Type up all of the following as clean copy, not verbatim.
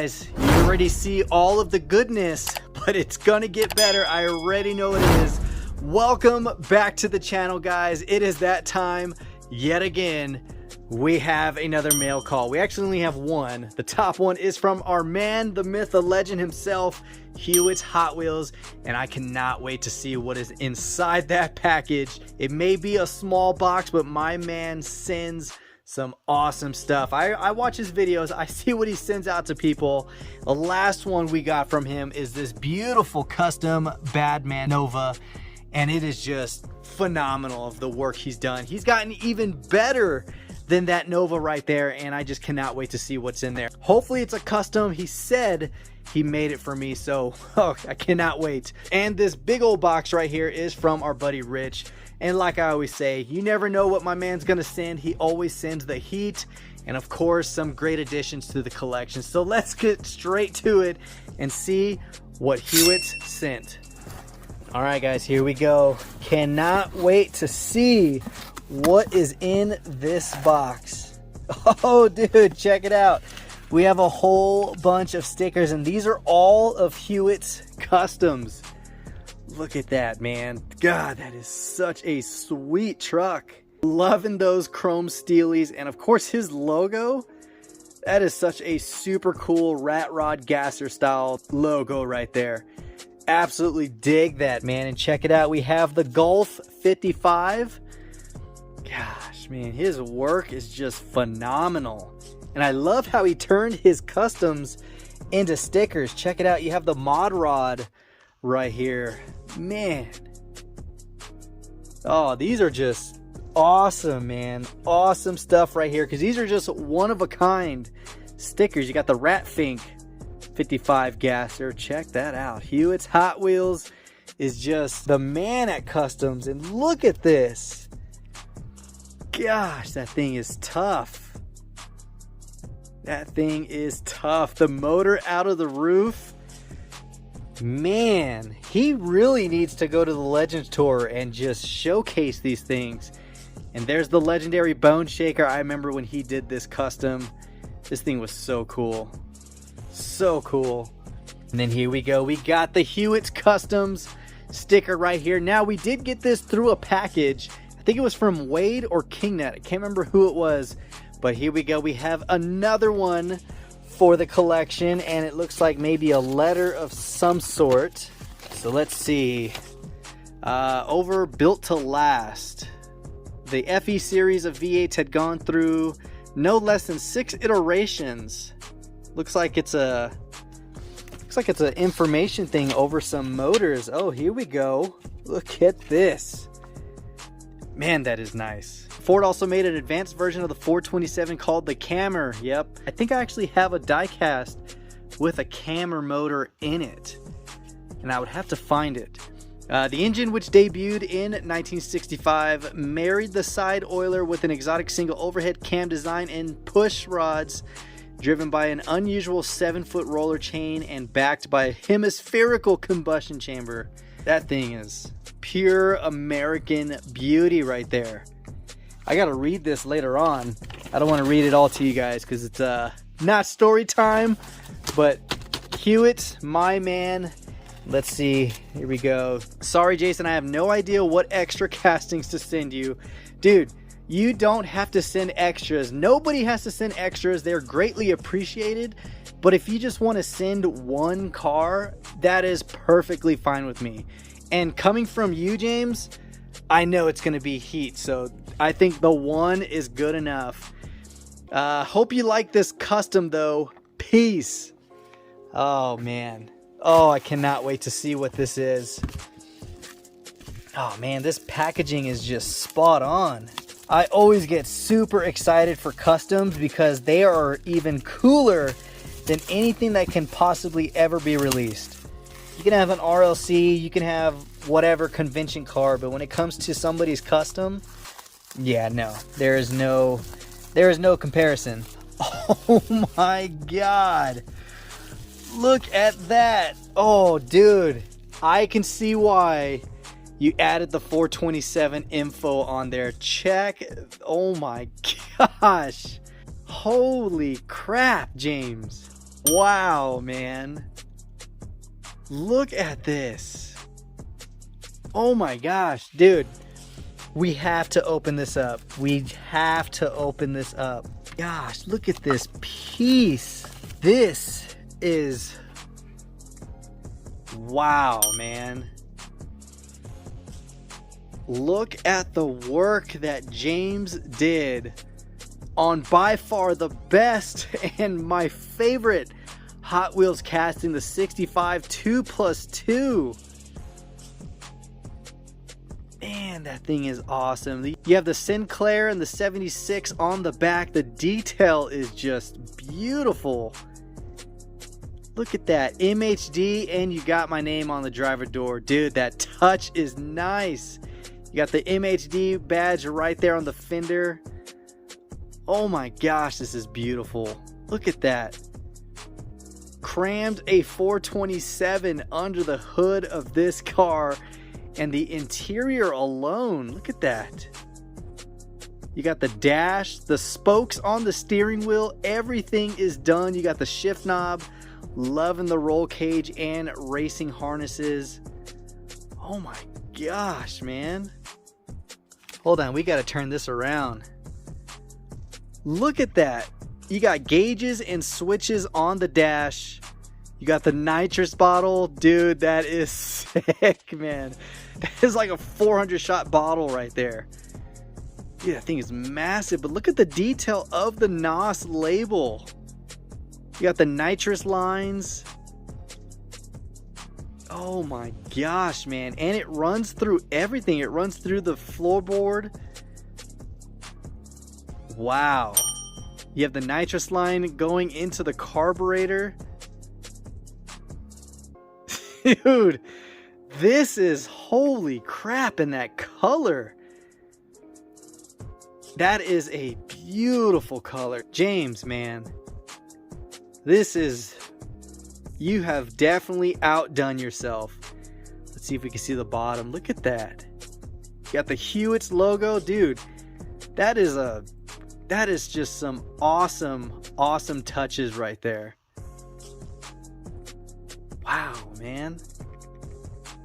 guys, you already see all of the goodness, but it's gonna get better. I already know it is. Welcome back to the channel, guys. It is that time yet again. We have another mail call. We actually only have one. The top one is from our man, the myth, the legend himself, Hewitt's Hot Wheels, and I cannot wait to see what is inside that package. It may be a small box, but my man sends some awesome stuff. I watch his videos. I see what he sends out to people. The last one we got from him is this beautiful custom Badman Nova, and it is just phenomenal of the work he's done. He's gotten even better than that Nova right there, and I just cannot wait to see what's in there. Hopefully it's a custom. He said he made it for me, so I cannot wait. And this big old box right here is from our buddy Rich. And like I always say, you never know what my man's gonna send. He always sends the heat, and of course some great additions to the collection. So let's get straight to it and see what Hewitt sent. All right guys, here we go. Cannot wait to see what is in this box. Oh dude, check it out. We have a whole bunch of stickers, and these are all of Hewitt's customs. Look at that, man. God, that is such a sweet truck. Loving those chrome steelies, and of course his logo. That is such a super cool rat rod gasser style logo right there. Absolutely dig that, man. And check it out, we have the Golf 55. Gosh, man, his work is just phenomenal. And I love how he turned his customs into stickers. Check it out, you have the mod rod right here. Man, oh, these are just awesome, man. Awesome stuff right here, because these are just one of a kind stickers. You got the Rat Fink 55 gasser. Check that out. Hewitt's Hot Wheels is just the man at customs. And look at this. Gosh, that thing is tough. That thing is tough. The motor out of the roof. Man, he really needs to go to the Legends Tour and just showcase these things. And there's the legendary Bone Shaker. I remember when he did this custom. This thing was so cool. So cool. And then here we go. We got the Hewitt's Customs sticker right here. Now, we did get this through a package. I think it was from Wade or Kingnet. I can't remember who it was. But here we go. We have another one for the collection, and it looks like maybe a letter of some sort. So let's see. Over Built to Last. The FE series of V8s had gone through no less than 6 iterations. Looks like it's an information thing over some motors. Oh, here we go. Look at this. Man, that is nice. Ford also made an advanced version of the 427 called the Cammer. Yep. I think I actually have a diecast with a Cammer motor in it, and I would have to find it. The engine, which debuted in 1965, married the side oiler with an exotic single overhead cam design and push rods driven by an unusual 7-foot roller chain and backed by a hemispherical combustion chamber. That thing is pure American beauty right there. I gotta read this later on. I don't want to read it all to you guys because it's not story time, but Hewitt, my man. Let's see, here we go. Sorry Jason, I have no idea what extra castings to send you. Dude, you don't have to send extras. Nobody has to send extras. They're greatly appreciated. But if you just want to send one car, that is perfectly fine with me. And coming from you, James, I know it's going to be heat. So I think the one is good enough. Hope you like this custom though. Peace. Oh man. Oh, I cannot wait to see what this is. Oh man, this packaging is just spot on. I always get super excited for customs because they are even cooler than anything that can possibly ever be released. You can have an RLC, you can have whatever convention car, but when it comes to somebody's custom, yeah, no, there is no comparison. Oh my God. Look at that. Oh, dude, I can see why you added the 427 info on there. Check. Oh my gosh. Holy crap, James. Wow, man. Look at this. Oh my gosh, dude. We have to open this up. We have to open this up. Gosh, look at this piece. This is... wow, man. Look at the work that James did on by far the best and my favorite Hot Wheels casting, the 65 2+2. Man, that thing is awesome. You have the Sinclair and the 76 on the back. The detail is just beautiful. Look at that, MHD, and you got my name on the driver door. Dude, that touch is nice. You got the MHD badge right there on the fender. Oh my gosh, this is beautiful. Look at that. Crammed a 427 under the hood of this car, and the interior alone, look at that. You got the dash, the spokes on the steering wheel, everything is done. You got the shift knob, loving the roll cage and racing harnesses. Oh my gosh, man. Hold on, we got to turn this around. Look at that. You got gauges and switches on the dash. You got the nitrous bottle. Dude, that is sick, man. That is like a 400 shot bottle right there. Dude, that thing is massive, but look at the detail of the NOS label. You got the nitrous lines. Oh my gosh, man. And it runs through everything. It runs through the floorboard. Wow. You have the nitrous line going into the carburetor. Dude, this is holy crap in that color. That is a beautiful color. James, man. This is... you have definitely outdone yourself. Let's see if we can see the bottom. Look at that. You got the Hewitt's logo. Dude, that is just some awesome touches right there. Wow, man.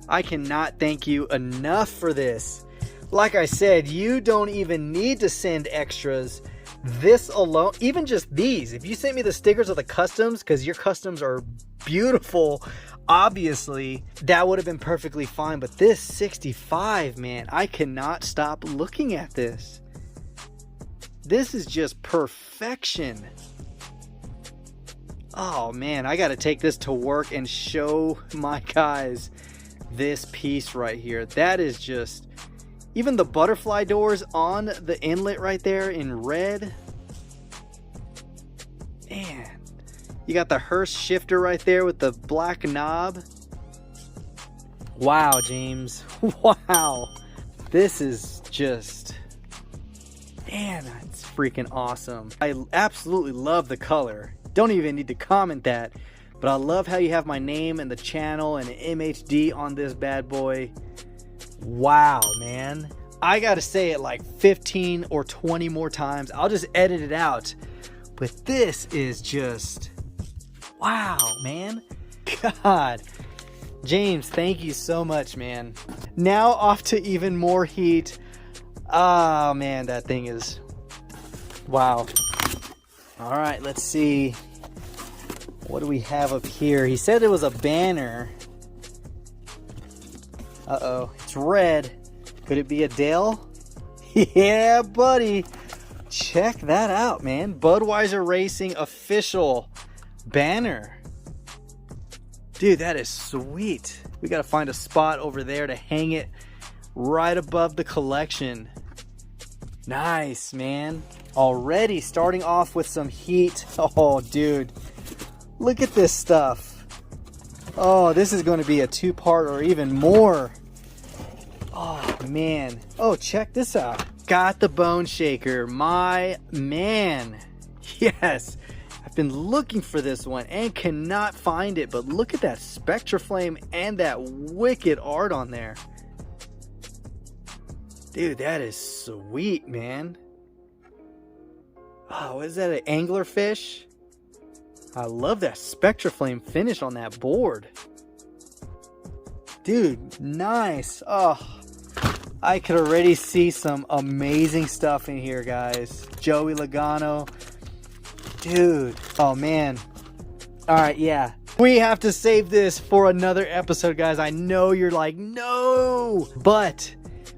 I cannot thank you enough for this. Like I said, you don't even need to send extras. This alone, even just these, if you sent me the stickers of the customs, because your customs are beautiful, obviously, that would have been perfectly fine. But this 65, man, I cannot stop looking at this. This is just perfection. Oh man, I gotta take this to work and show my guys this piece right here. That is just... even the butterfly doors on the inlet right there in red. Man. You got the Hearst shifter right there with the black knob. Wow, James. Wow. This is just... man, that's freaking awesome. I absolutely love the color. Don't even need to comment that. But I love how you have my name and the channel and MHD on this bad boy. Wow, man. I gotta say it like 15 or 20 more times. I'll just edit it out. But this is just... wow, man. God. James, thank you so much, man. Now off to even more heat. Oh, man, that thing is... wow. Alright, let's see. What do we have up here? He said it was a banner. Uh-oh. It's red. Could it be a Dale? Yeah, buddy. Check that out, man. Budweiser Racing official banner. Dude, that is sweet. We got to find a spot over there to hang it right above the collection. Nice, man. Already starting off with some heat. Oh, dude. Look at this stuff. Oh, this is going to be a two-part or even more. Oh, man. Oh, check this out. Got the bone shaker. My man. Yes. I've been looking for this one and cannot find it. But look at that Spectraflame and that wicked art on there. Dude, that is sweet, man. Oh, is that an anglerfish? I love that Spectra Flame finish on that board. Dude, nice. Oh, I could already see some amazing stuff in here, guys. Joey Logano. Dude, oh man. All right, yeah. We have to save this for another episode, guys. I know you're like, no, but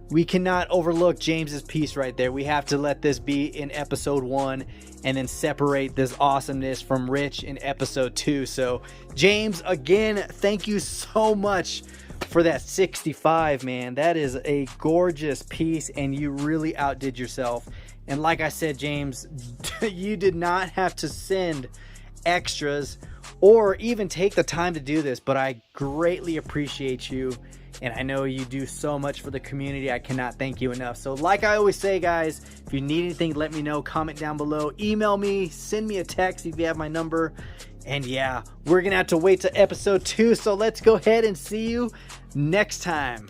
we cannot overlook James's piece right there. We have to let this be in episode 1 and then separate this awesomeness from Rich in episode 2. So James, again, thank you so much for that 65, man. That is a gorgeous piece and you really outdid yourself. And like I said, James, you did not have to send extras or even take the time to do this, but I greatly appreciate you. And I know you do so much for the community. I cannot thank you enough. So like I always say, guys, if you need anything, let me know. Comment down below. Email me. Send me a text if you have my number. And yeah, we're going to have to wait to episode 2. So let's go ahead and see you next time.